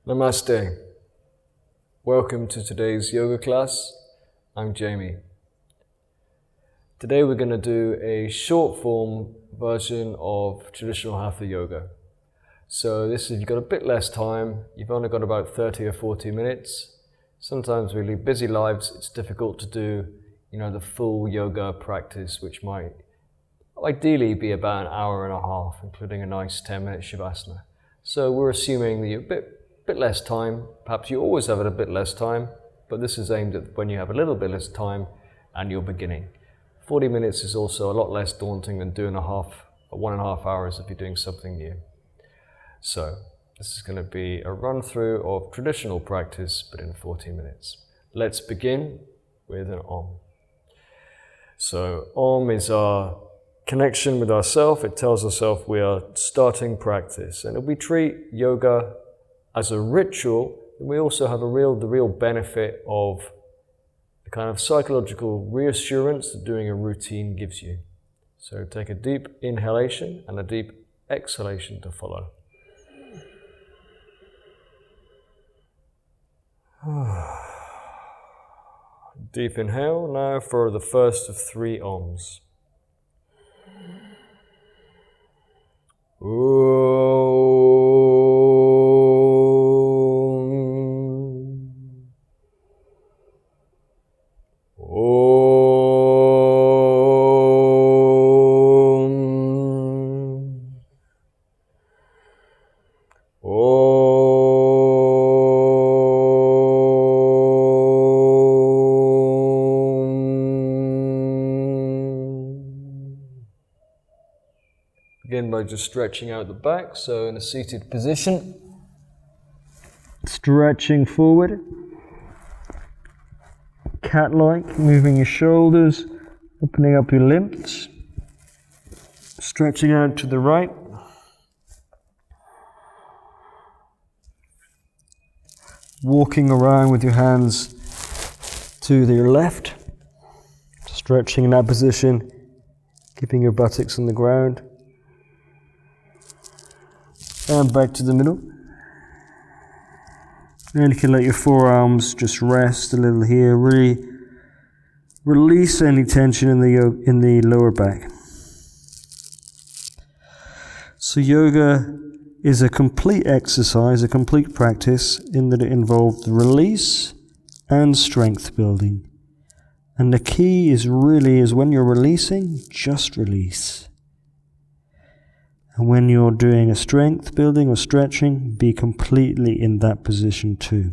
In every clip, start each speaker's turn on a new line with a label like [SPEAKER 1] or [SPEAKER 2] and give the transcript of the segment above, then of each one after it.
[SPEAKER 1] Namaste. Welcome to today's yoga class. I'm Jamie. Today we're going to do a short form version of traditional Hatha yoga. So this is, you've got a bit less time, you've only got about 30 or 40 minutes. Sometimes we lead busy lives, it's difficult to do, the full yoga practice, which might ideally be about an hour and a half, including a nice 10-minute shavasana. So we're assuming that you're a bit less time. Perhaps you always have a bit less time, but this is aimed at when you have a little bit less time and you're beginning. 40 minutes is also a lot less daunting than doing 1.5 hours if you're doing something new. So this is going to be a run through of traditional practice, but in 40 minutes. Let's begin with an Om. So Om is our connection with ourself. It tells ourselves we are starting practice. And if we treat yoga as a ritual, we also have the real benefit of the kind of psychological reassurance that doing a routine gives you. So take a deep inhalation and a deep exhalation to follow. Deep inhale now for the first of 3 Oms. Begin by just stretching out the back, so in a seated position, stretching forward, cat-like, moving your shoulders, opening up your limbs, stretching out to the right, walking around with your hands to your left, stretching in that position, keeping your buttocks on the ground. And back to the middle. And you can let your forearms just rest a little here. Really release any tension in the lower back. So yoga is a complete exercise, a complete practice in that it involves release and strength building. And the key is when you're releasing, just release. And when you're doing a strength building or stretching, be completely in that position too.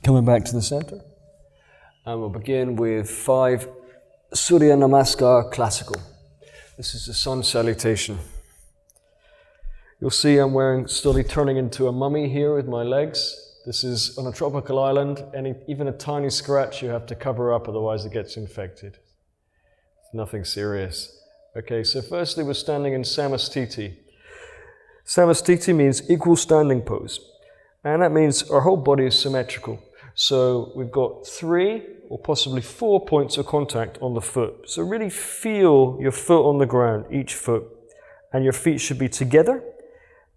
[SPEAKER 1] Coming back to the center. And we'll begin with 5 Surya Namaskar classical. This is the Sun Salutation. You'll see I'm slowly turning into a mummy here with my legs. This is on a tropical island, even a tiny scratch you have to cover up, otherwise it gets infected. It's nothing serious. Okay, so firstly we're standing in Samastiti. Samastiti means equal standing pose. And that means our whole body is symmetrical. So we've got 3 or possibly 4 points of contact on the foot. So really feel your foot on the ground, each foot. And your feet should be together.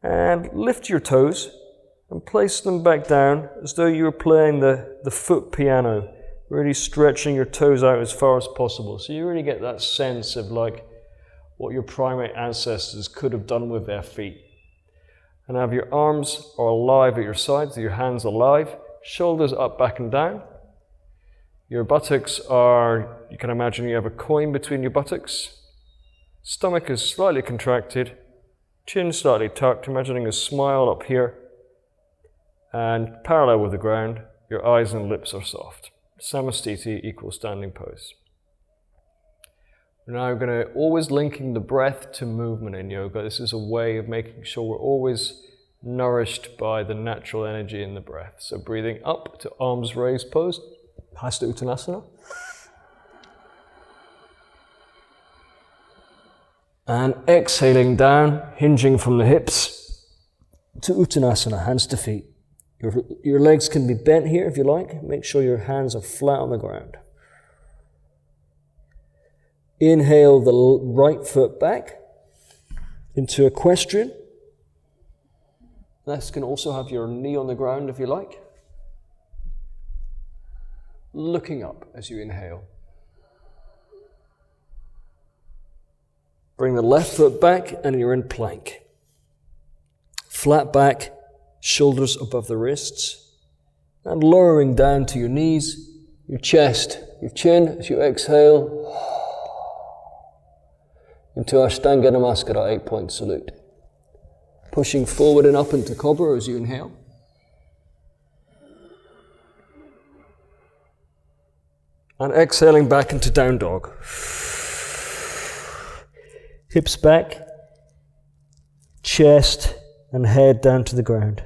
[SPEAKER 1] And lift your toes and place them back down as though you were playing the foot piano, really stretching your toes out as far as possible. So you really get that sense of like what your primate ancestors could have done with their feet. And have your arms are alive at your sides, your hands alive, shoulders up, back and down. Your buttocks you can imagine you have a coin between your buttocks. Stomach is slightly contracted, chin slightly tucked, imagining a smile up here. And parallel with the ground, your eyes and lips are soft. Samastiti, equal standing pose. We're now going to always linking the breath to movement in yoga. This is a way of making sure we're always nourished by the natural energy in the breath. So breathing up to arms raised pose, Hatha Uttanasana. And exhaling down, hinging from the hips to Uttanasana, hands to feet. Your legs can be bent here if you like. Make sure your hands are flat on the ground. Inhale the right foot back. into equestrian. This can also have your knee on the ground if you like. Looking up as you inhale. Bring the left foot back and you're in plank. Flat back, shoulders above the wrists, and lowering down to your knees, your chest, your chin as you exhale into Ashtanga Namaskara 8-point salute. Pushing forward and up into Cobra as you inhale. And exhaling back into Down Dog. Hips back, chest and head down to the ground.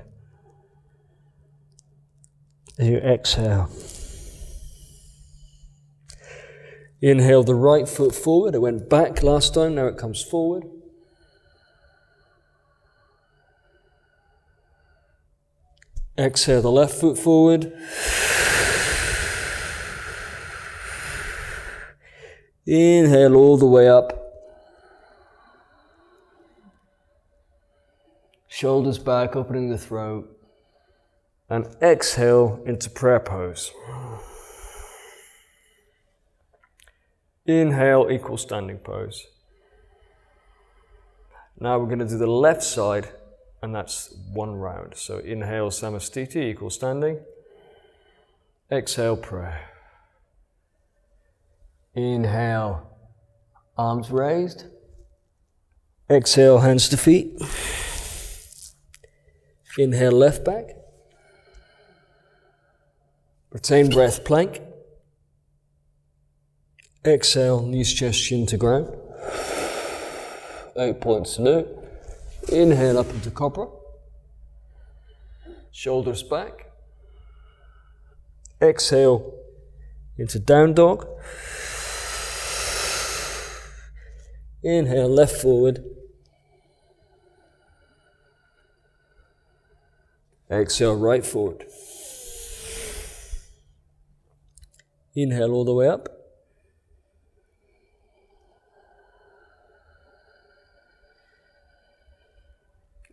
[SPEAKER 1] As you exhale. Inhale the right foot forward. It went back last time, now it comes forward. Exhale the left foot forward. Inhale all the way up. Shoulders back, opening the throat. And exhale into prayer pose. Inhale, equal standing pose. Now we're going to do the left side, and that's one round. So inhale, Samastiti, equal standing. Exhale, prayer. Inhale, arms raised. Exhale, hands to feet. Inhale, left back. Retain breath, plank. Exhale, knees, chest, chin to ground. 8-point salute. Inhale up into Cobra. Shoulders back. Exhale into Down Dog. Inhale, left forward. Exhale, right forward. Inhale all the way up.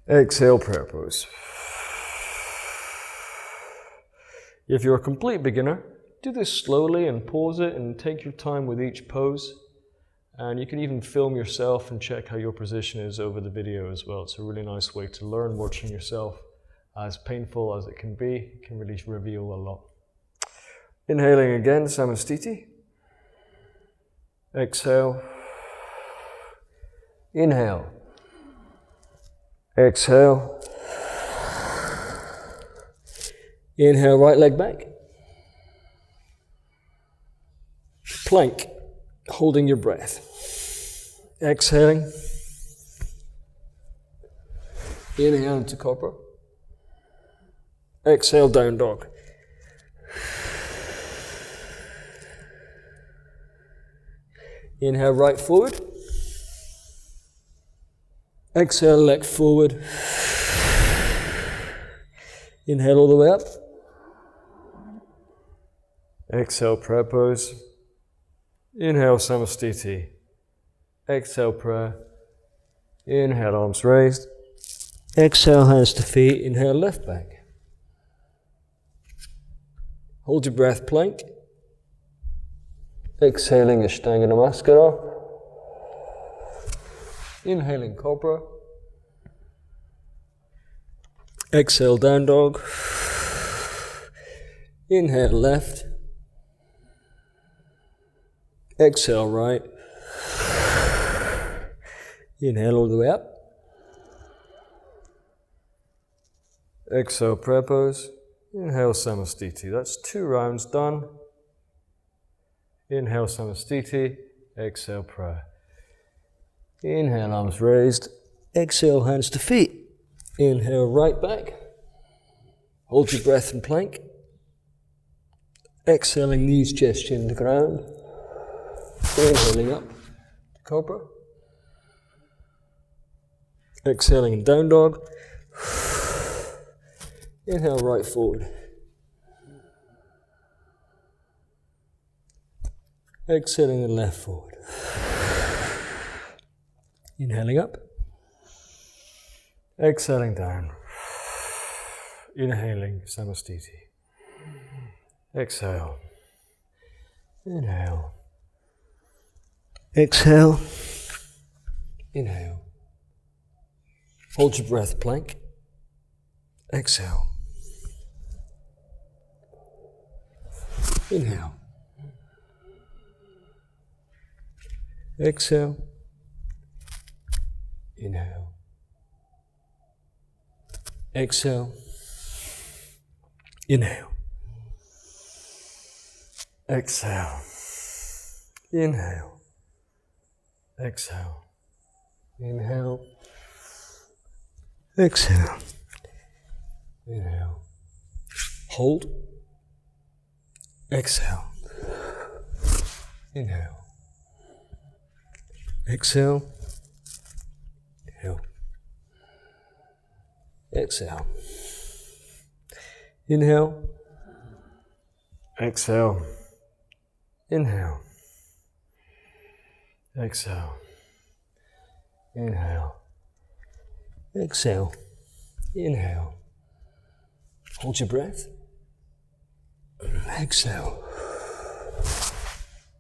[SPEAKER 1] Exhale, prayer pose. If you're a complete beginner, do this slowly and pause it and take your time with each pose. And you can even film yourself and check how your position is over the video as well. It's a really nice way to learn watching yourself. As painful as it can be, it can really reveal a lot. Inhaling again, Samastiti. Exhale. Inhale. Exhale. Inhale, right leg back. Plank, holding your breath. Exhaling. Inhale into Cobra. Exhale, Down Dog. Inhale, right forward. Exhale, leg forward. Inhale all the way up. Exhale, prayer pose. Inhale, Samastiti. Exhale, prayer. Inhale, arms raised. Exhale, hands to feet. Inhale, left back. Hold your breath, plank. Exhaling, Ashtanga Namaskara. Inhaling, Cobra. Exhale, Down Dog. Inhale, left. Exhale, right. Inhale all the way up. Exhale, prayer pose. Inhale, Samastiti. That's 2 rounds done. Inhale, Samastiti. Exhale, prayer. Inhale, arms raised. Exhale, hands to feet. Inhale, right back. Hold your breath and plank. Exhaling, knees, chest, chin to ground. Inhaling up to Cobra. Exhaling in Down Dog. Inhale, right forward. Exhaling and left forward. Inhaling up. Exhaling down. Inhaling, samastiti. Exhale. Inhale. Exhale. Inhale. Hold your breath, plank. Exhale. Inhale. Exhale. Inhale. Exhale. Inhale. Exhale. Inhale. Exhale. Inhale. Exhale. Inhale. Hold. Exhale. Inhale. Exhale. Inhale. Exhale. Inhale. Exhale. Inhale. Exhale. Inhale. Exhale. Inhale. Hold your breath. Exhale.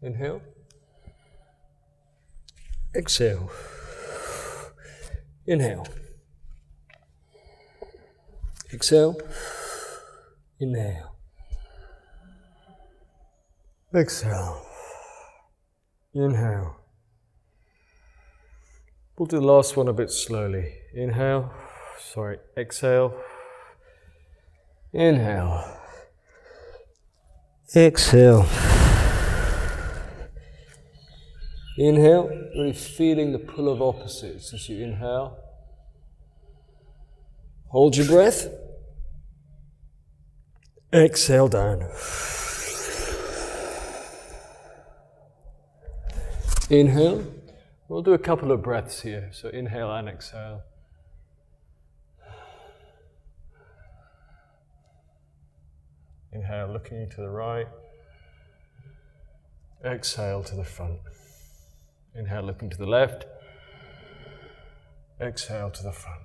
[SPEAKER 1] Inhale. Exhale. Inhale. Exhale. Inhale. Exhale. Inhale. We'll do the last one a bit slowly. Inhale. Exhale. Inhale. Exhale. Inhale, really feeling the pull of opposites as you inhale. Hold your breath. Exhale down. Inhale. We'll do a couple of breaths here. So inhale and exhale. Inhale, looking to the right. Exhale to the front. Inhale, looking to the left. Exhale to the front.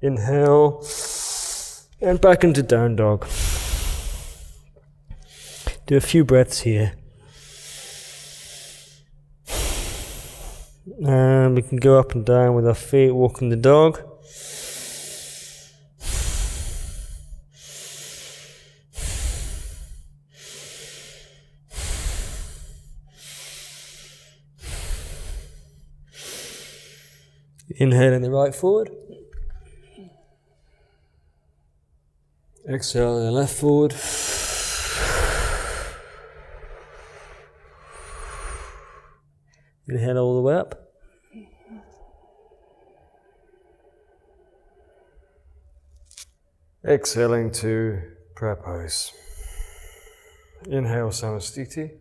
[SPEAKER 1] Inhale, and back into down dog. Do a few breaths here. And we can go up and down with our feet, walking the dog. Inhaling the right forward. Exhale the left forward. Inhale all the way up. Exhaling to prayer pose. Inhale samastiti.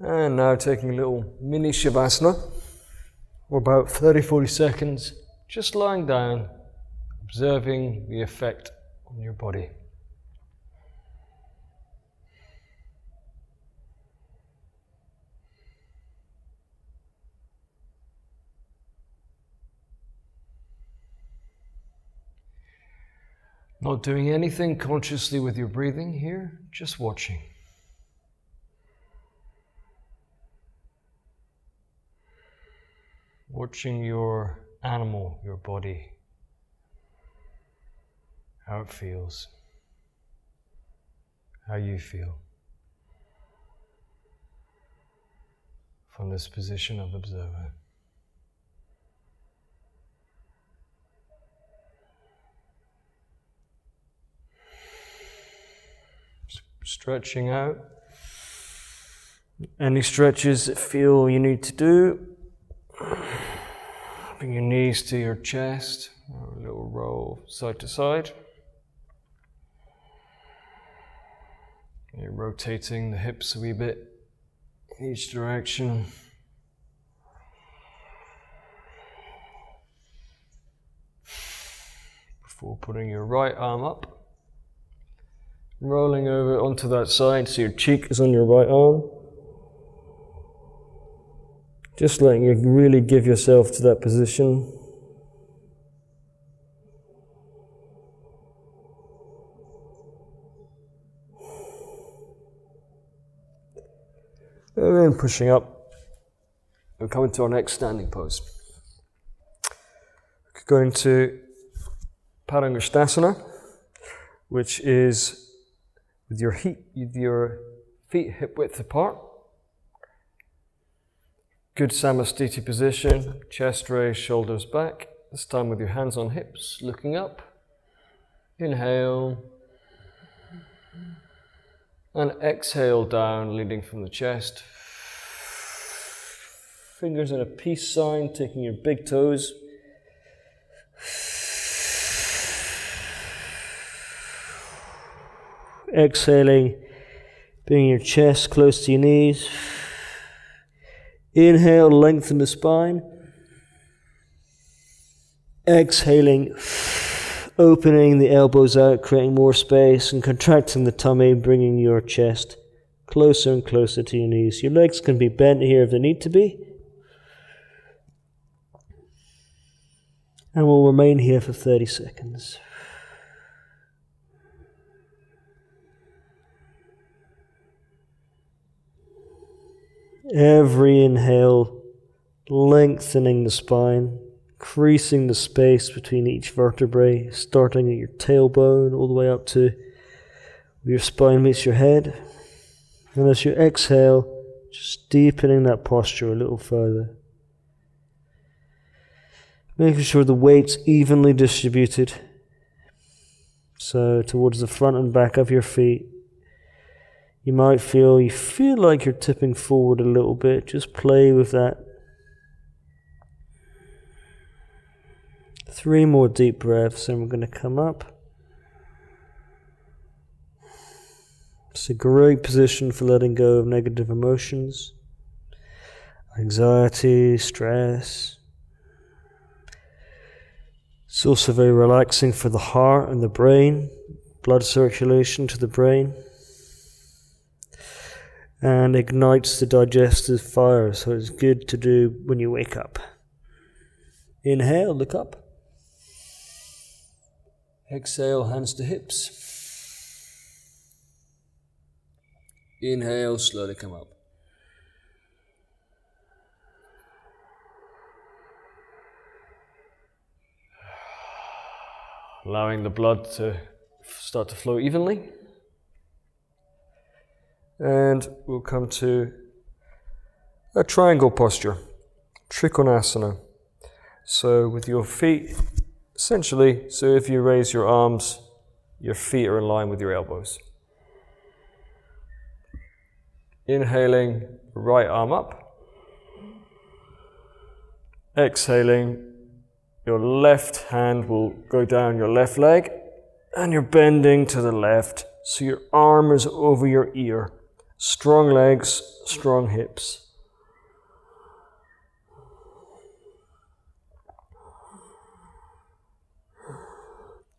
[SPEAKER 1] And now taking a little mini shavasana, for about 30-40 seconds, just lying down, observing the effect on your body. Not doing anything consciously with your breathing here, just watching. Watching your animal, your body, how it feels, how you feel from this position of observer. Stretching out. Any stretches that feel you need to do. Bring your knees to your chest, or a little roll side to side. You're rotating the hips a wee bit in each direction. Before putting your right arm up. Rolling over onto that side so your cheek is on your right arm.
[SPEAKER 2] Just letting you really give yourself to that position.
[SPEAKER 1] And then pushing up. We're coming to our next standing pose. Going to Parangastasana, which is with your feet hip width apart. Good Samastiti position, chest raised, shoulders back. This time with your hands on hips, looking up. Inhale. And exhale down, leading from the chest. Fingers in a peace sign, taking your big toes.
[SPEAKER 2] Exhaling, bringing your chest close to your knees. Inhale, lengthen the spine. Exhaling, opening the elbows out, creating more space, and contracting the tummy, bringing your chest closer and closer to your knees. Your legs can be bent here if they need to be. And we'll remain here for 30 seconds. Every inhale, lengthening the spine, increasing the space between each vertebrae, starting at your tailbone all the way up to where your spine meets your head. And as you exhale, just deepening that posture a little further. Making sure the weight's evenly distributed. So towards the front and back of your feet. You might feel like you're tipping forward a little bit. Just play with that. 3 more deep breaths and we're going to come up. It's a great position for letting go of negative emotions, anxiety, stress. It's also very relaxing for the heart and the brain, blood circulation to the brain. And ignites the digestive fire, so it's good to do when you wake up. Inhale, look up. Exhale, hands to hips. Inhale, slowly come up. Allowing the blood to start to flow evenly. And we'll come to a triangle posture, Trikonasana. So with your feet, essentially, so if you raise your arms, your feet are in line with your elbows. Inhaling, right arm up. Exhaling, your left hand will go down your left leg, and you're bending to the left, so your arm is over your ear. Strong legs, strong hips.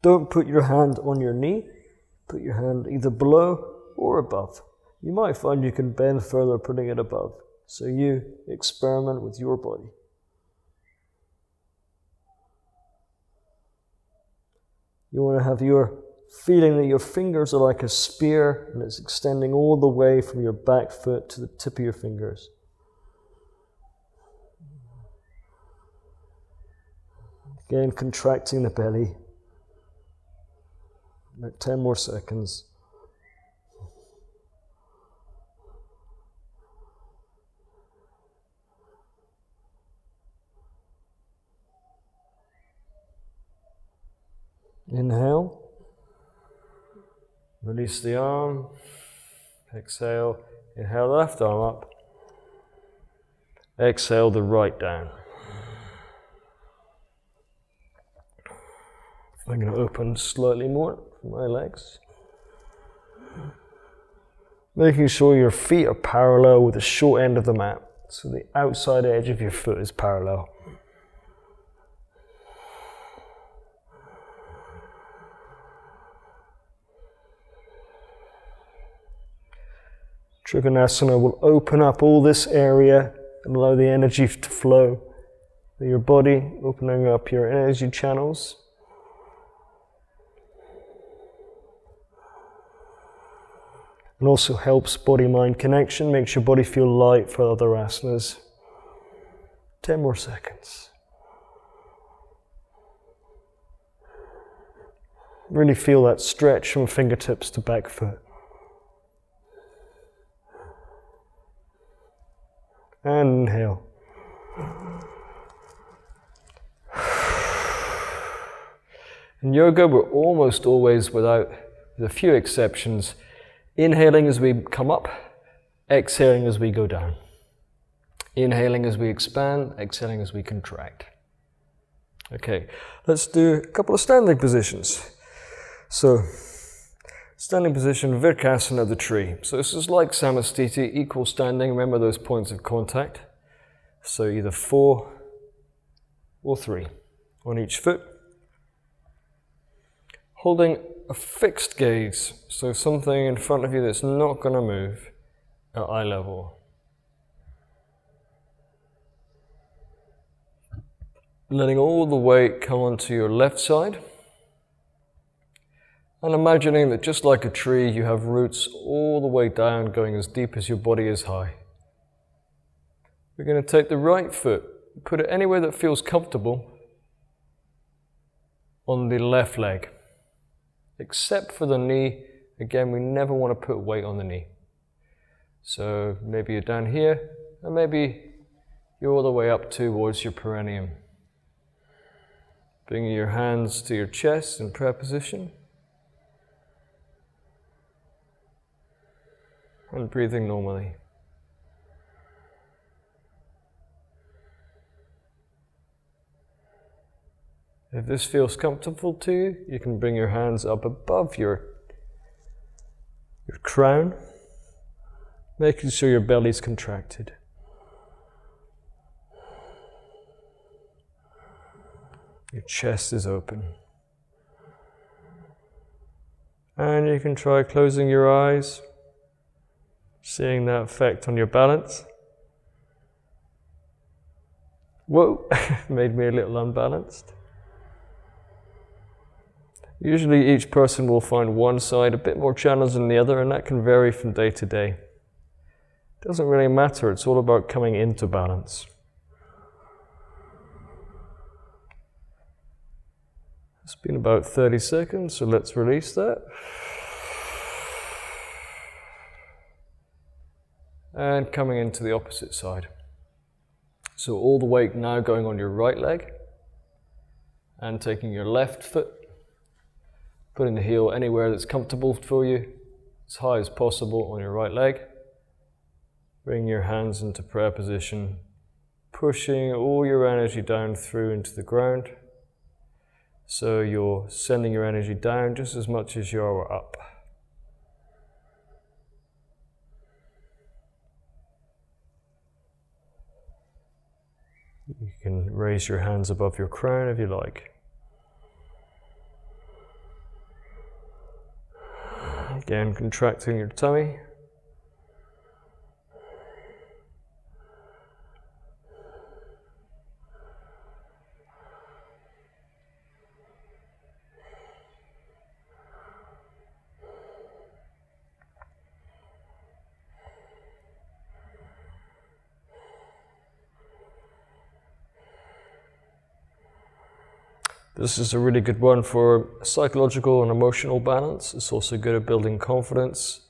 [SPEAKER 2] Don't put your hand on your knee. Put your hand either below or above. You might find you can bend further putting it above. So you experiment with your body. You want to have your feeling that your fingers are like a spear and it's extending all the way from your back foot to the tip of your fingers. Again, contracting the belly. About 10 more seconds. Inhale. Release the arm. Exhale. Inhale the left arm up. Exhale the right down. I'm going to open slightly more for my legs. Making sure your feet are parallel with the short end of the mat. So the outside edge of your foot is parallel. Trikonasana will open up all this area and allow the energy to flow through your body, opening up your energy channels. And also helps body-mind connection, makes your body feel light for other asanas. 10 more seconds. Really feel that stretch from fingertips to back foot. And inhale. In yoga, we're almost always, with a few exceptions, inhaling as we come up, exhaling as we go down. Inhaling as we expand, exhaling as we contract. Okay, let's do a couple of standing positions. So, standing position, Virkasana, the tree. So this is like Samastiti, equal standing. Remember those points of contact. So either 4 or 3 on each foot. Holding a fixed gaze, so something in front of you that's not going to move at eye level. Letting all the weight come onto your left side. And imagining that just like a tree, you have roots all the way down, going as deep as your body is high. We're going to take the right foot, put it anywhere that feels comfortable on the left leg. Except for the knee. Again, we never want to put weight on the knee. So maybe you're down here, and maybe you're all the way up towards your perineum. Bringing your hands to your chest in prayer position. And breathing normally. If this feels comfortable to you, you can bring your hands up above your crown, making sure your belly's contracted. Your chest is open. And you can try closing your eyes, seeing that effect on your balance. Whoa, made me a little unbalanced. Usually each person will find one side a bit more challenged than the other, and that can vary from day to day. It doesn't really matter, it's all about coming into balance. It's been about 30 seconds, so let's release that. And coming into the opposite side. So all the weight now going on your right leg, and taking your left foot, putting the heel anywhere that's comfortable for you, as high as possible on your right leg. Bring your hands into prayer position, pushing all your energy down through into the ground. So you're sending your energy down just as much as you are up. You can raise your hands above your crown if you like. Again, contracting your tummy. This is a really good one for psychological and emotional balance. It's also good at building confidence.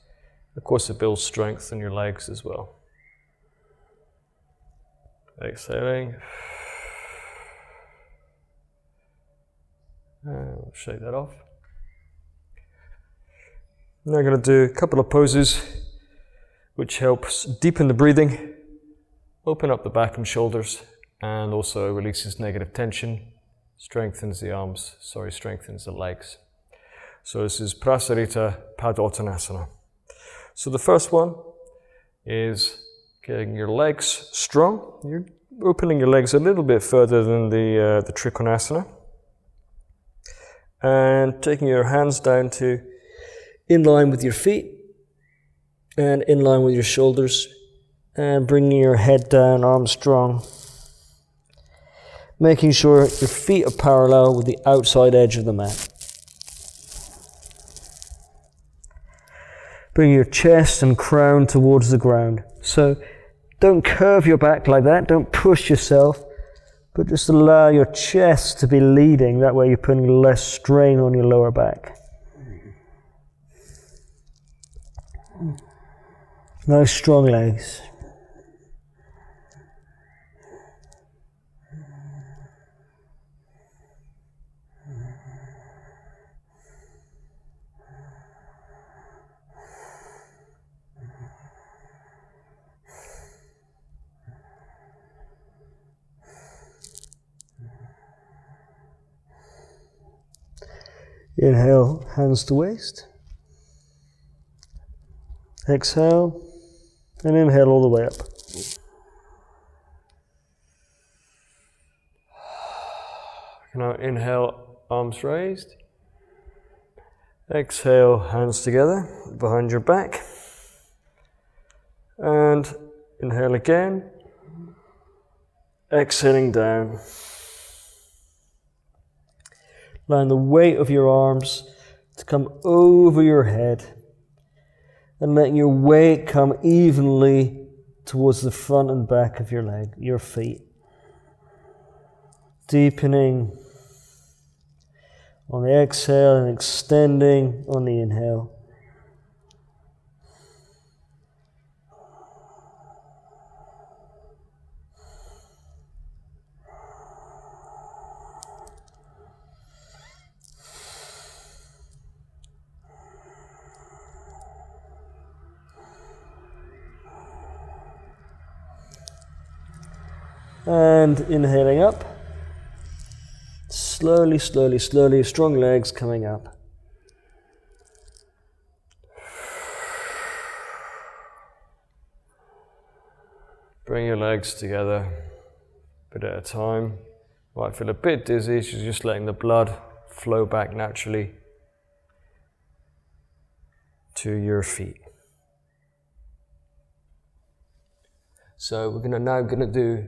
[SPEAKER 2] Of course, it builds strength in your legs as well. Exhaling. And shake that off. Now I'm going to do a couple of poses which helps deepen the breathing, open up the back and shoulders, and also releases negative tension. Strengthens the legs. So this is Prasarita Padottanasana. So the first one is getting your legs strong. You're opening your legs a little bit further than the Trikonasana. And taking your hands down to in line with your feet and in line with your shoulders. And bringing your head down, arms strong. Making sure your feet are parallel with the outside edge of the mat. Bring your chest and crown towards the ground. So don't curve your back like that, don't push yourself, but just allow your chest to be leading. That way you're putting less strain on your lower back. Nice strong legs. Inhale, hands to waist. Exhale, and inhale all the way up.
[SPEAKER 1] Now inhale, arms raised. Exhale, hands together behind your back. And inhale again. Exhaling down. Allowing the weight of your arms to come over your head and letting your weight come evenly towards the front and back of your feet. Deepening on the exhale and extending on the inhale. And inhaling up. Slowly, slowly, slowly, strong legs coming up. Bring your legs together a bit at a time. Might feel a bit dizzy, so just letting the blood flow back naturally to your feet. So we're now gonna do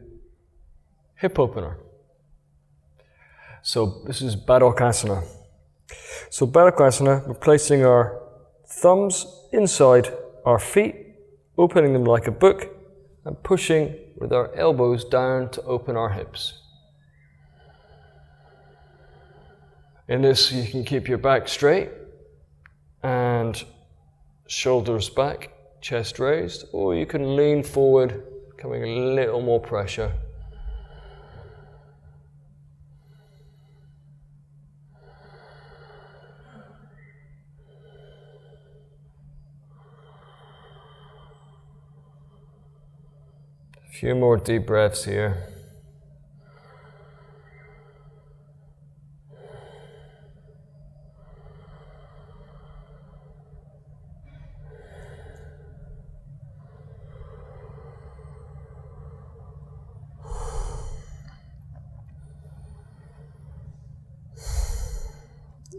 [SPEAKER 1] hip opener. So this is Baddhakasana. So Baddhakasana, we're placing our thumbs inside our feet, opening them like a book, and pushing with our elbows down to open our hips. In this, you can keep your back straight and shoulders back, chest raised, or you can lean forward, coming a little more pressure. A few more deep breaths here.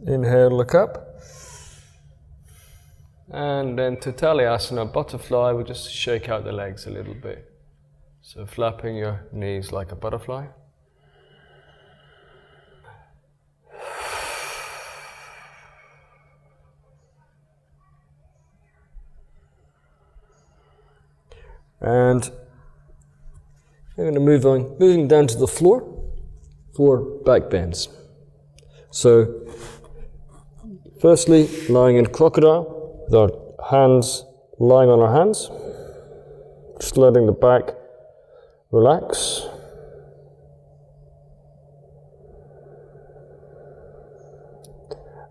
[SPEAKER 1] Inhale, look up. And then to Talyasana, butterfly, we'll just shake out the legs a little bit. So flapping your knees like a butterfly. And I'm going to moving down to the floor for back bends. So firstly, lying in crocodile with our hands lying on our hands, just letting the back relax.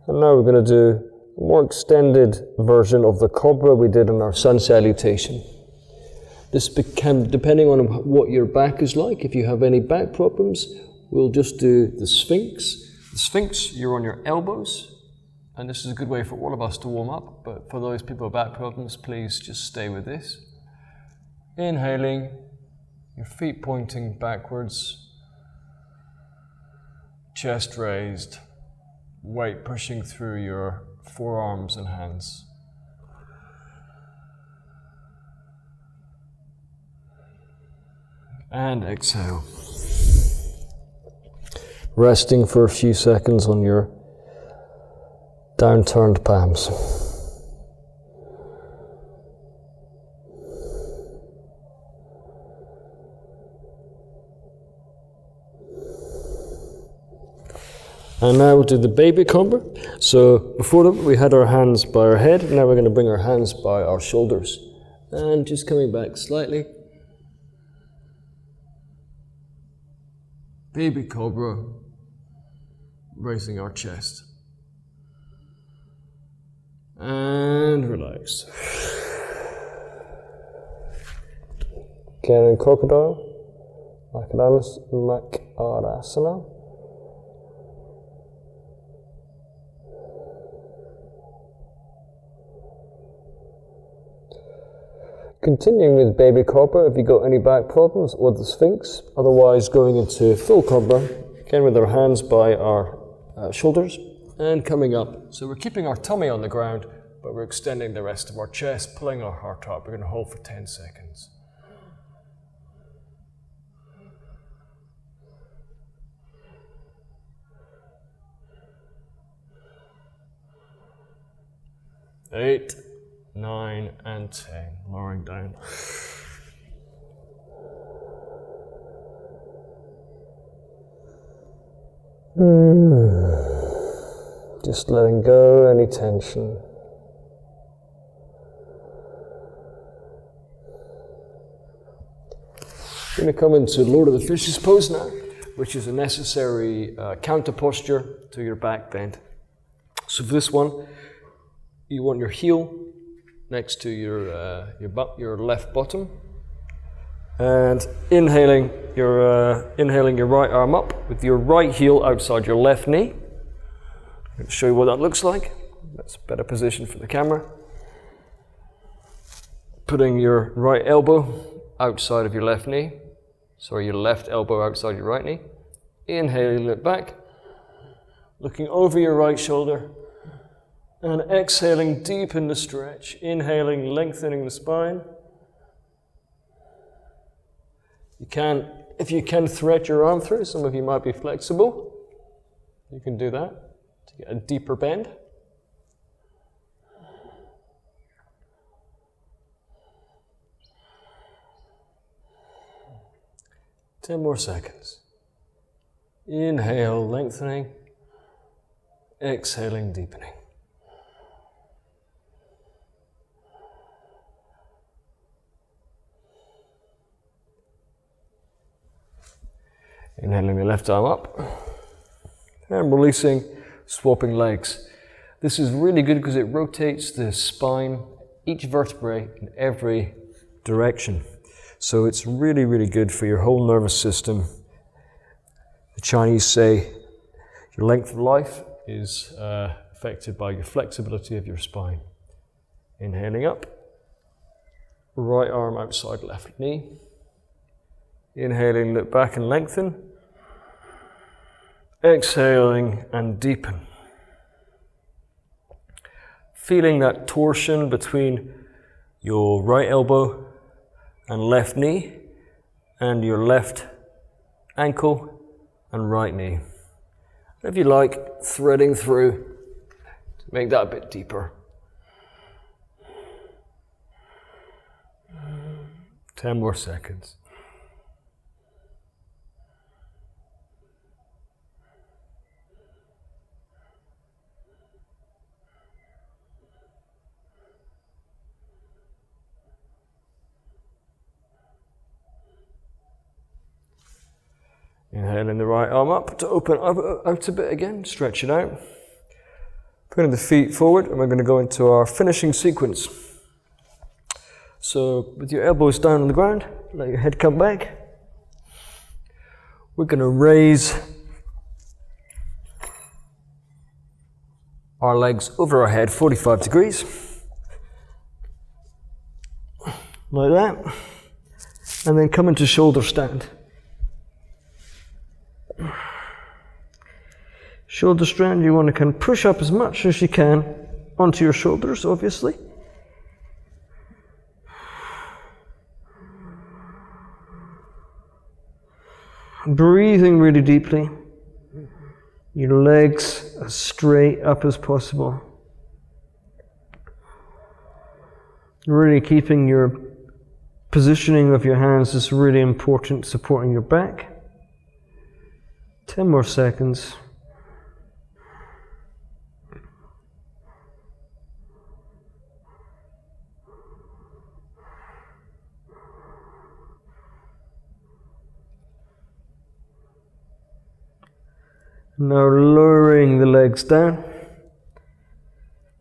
[SPEAKER 1] And now we're going to do a more extended version of the cobra we did in our Sun Salutation. This can, depending on what your back is like, if you have any back problems, we'll just do the Sphinx. The Sphinx, you're on your elbows, and this is a good way for all of us to warm up, but for those people with back problems, please just stay with this. Inhaling, your feet pointing backwards, chest raised, weight pushing through your forearms and hands. And exhale. Resting for a few seconds on your downturned palms. And now we'll do the baby cobra. So before that we had our hands by our head, now we're going to bring our hands by our shoulders. And just coming back slightly. Baby cobra, raising our chest. And relax. Again in crocodile, Makarasana. Continuing with baby cobra if you got any back problems or the Sphinx, otherwise going into full cobra, again with our hands by our shoulders and coming up. So we're keeping our tummy on the ground, but we're extending the rest of our chest, pulling our heart up. We're going to hold for 10 seconds. Eight, 9 and 10, lowering down. Just letting go any tension. We're going to come into Lord of the Fishes pose now, which is a necessary counter posture to your back bend. So for this one, you want your heel next to your left bottom, and inhaling your right arm up with your right heel outside your left knee. I'm going to show you what that looks like. That's a better position for the camera. Putting your right elbow outside of your left knee. Sorry, your left elbow outside your right knee. Inhaling, look back. Looking over your right shoulder. And exhaling, deepen the stretch. Inhaling, lengthening the spine. If you can thread your arm through, some of you might be flexible. You can do that to get a deeper bend. Ten more seconds. Inhale, lengthening. Exhaling, deepening. Inhaling the left arm up and releasing, swapping legs. This is really good because it rotates the spine, each vertebrae in every direction. So it's really, really good for your whole nervous system. The Chinese say your length of life is affected by your flexibility of your spine. Inhaling up, right arm outside left knee. Inhaling, look back and lengthen. Exhaling and deepen. Feeling that torsion between your right elbow and left knee and your left ankle and right knee. If you like, threading through to make that a bit deeper. 10 more seconds. Inhaling the right arm up to open up out a bit again, stretch it out. Putting the feet forward, and we're going to go into our finishing sequence. So with your elbows down on the ground, let your head come back. We're going to raise our legs over our head 45 degrees. Like that. And then come into shoulder stand. Shoulder stand, you want to kind of push up as much as you can onto your shoulders, obviously.
[SPEAKER 2] Breathing really deeply. Your legs as straight up as possible. Really keeping your positioning of your hands is really important, supporting your back. 10 more seconds. Now lowering the legs down.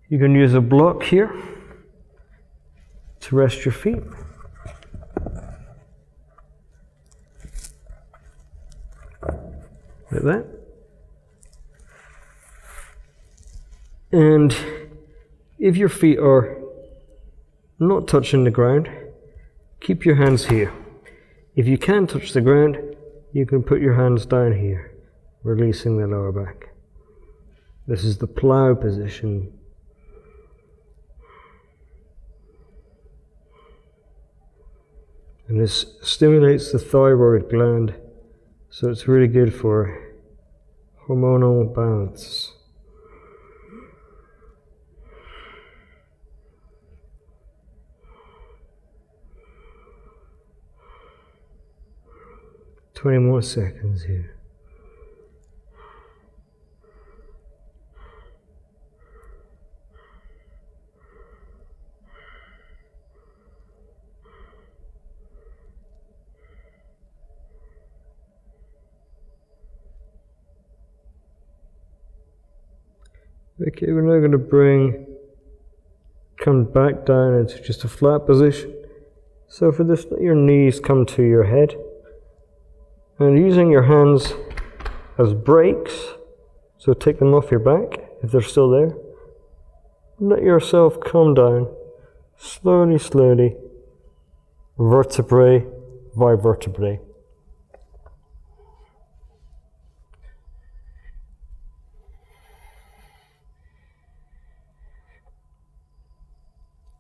[SPEAKER 2] You can use a block here to rest your feet. Like that. And if your feet are not touching the ground, keep your hands here. If you can touch the ground, you can put your hands down here, releasing the lower back. This is the plow position. And this stimulates the thyroid gland, so it's really good for hormonal balance. Twenty more seconds here. Okay, we're now going to come back down into just a flat position. So for this, let your knees come to your head. And using your hands as brakes, so take them off your back if they're still there. Let yourself come down, slowly, slowly, vertebrae by vertebrae.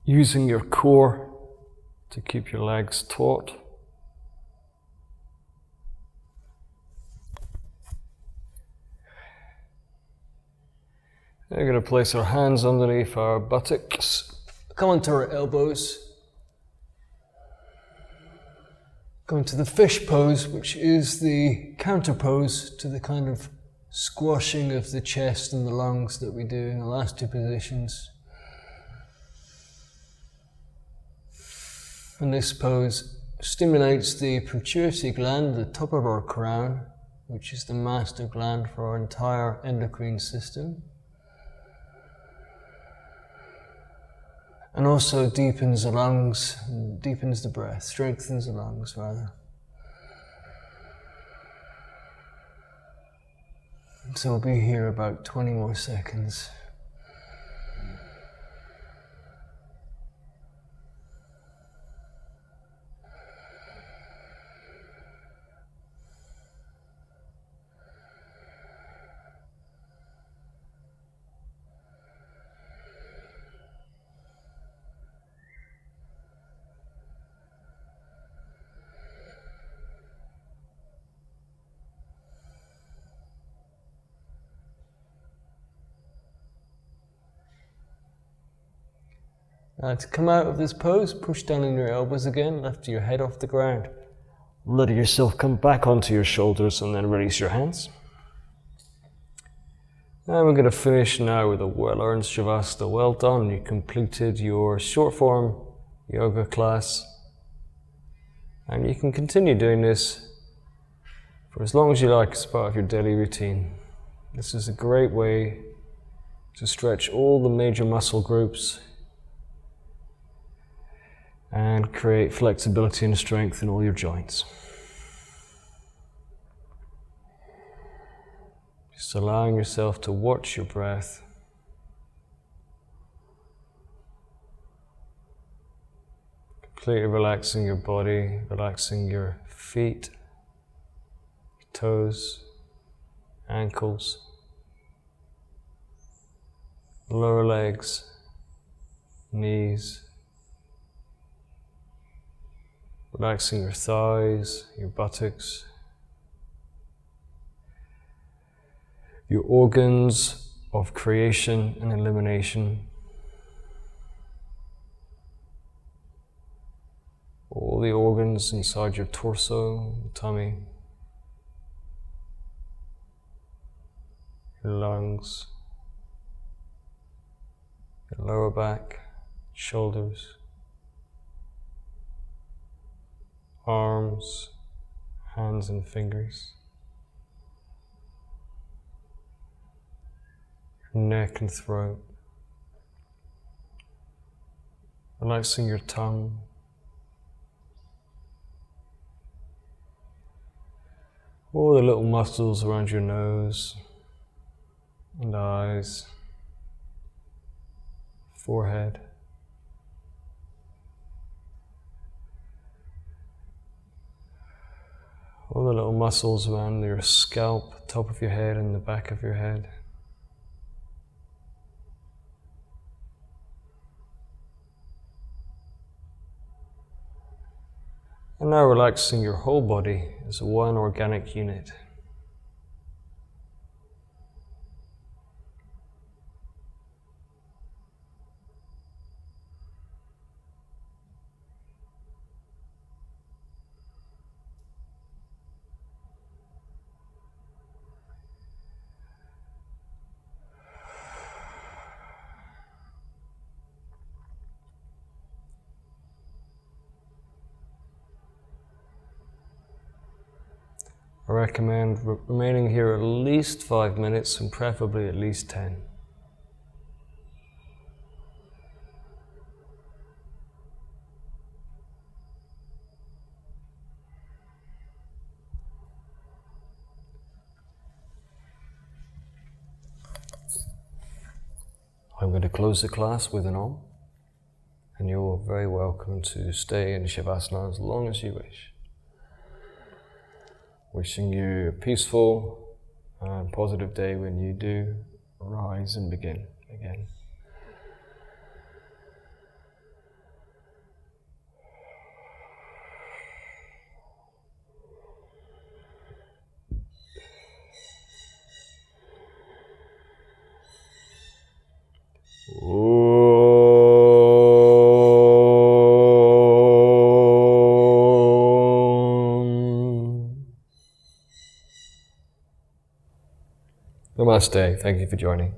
[SPEAKER 1] Using your core to keep your legs taut. We're going to place our hands underneath our buttocks. Come onto our elbows. Go into the fish pose, which is the counter pose to the kind of squashing of the chest and the lungs that we do in the last two positions. And this pose stimulates the pituitary gland, the top of our crown, which is the master gland for our entire endocrine system. And also deepens the lungs, deepens the breath, strengthens the lungs rather. So we'll be here about 20 more seconds. To come out of this pose, push down on your elbows again, lift your head off the ground. Let yourself come back onto your shoulders and then release your hands. And we're going to finish now with a well-earned shavasana. Well done, you completed your short form yoga class. And you can continue doing this for as long as you like as part of your daily routine. This is a great way to stretch all the major muscle groups and create flexibility and strength in all your joints. Just allowing yourself to watch your breath. Completely relaxing your body, relaxing your feet, toes, ankles, lower legs, knees. Relaxing your thighs, your buttocks, your organs of creation and elimination, all the organs inside your torso, tummy, your lungs, your lower back, shoulders, arms, hands and fingers, your neck and throat, relaxing your tongue, all the little muscles around your nose and eyes, forehead, all the little muscles around your scalp, top of your head and the back of your head. And now relaxing your whole body as one organic unit. I recommend remaining here at least 5 minutes and preferably at least 10. I'm going to close the class with an Om, and you're very welcome to stay in Shavasana as long as you wish. Wishing you a peaceful and positive day when you do rise and begin again. Namaste. Thank you for joining.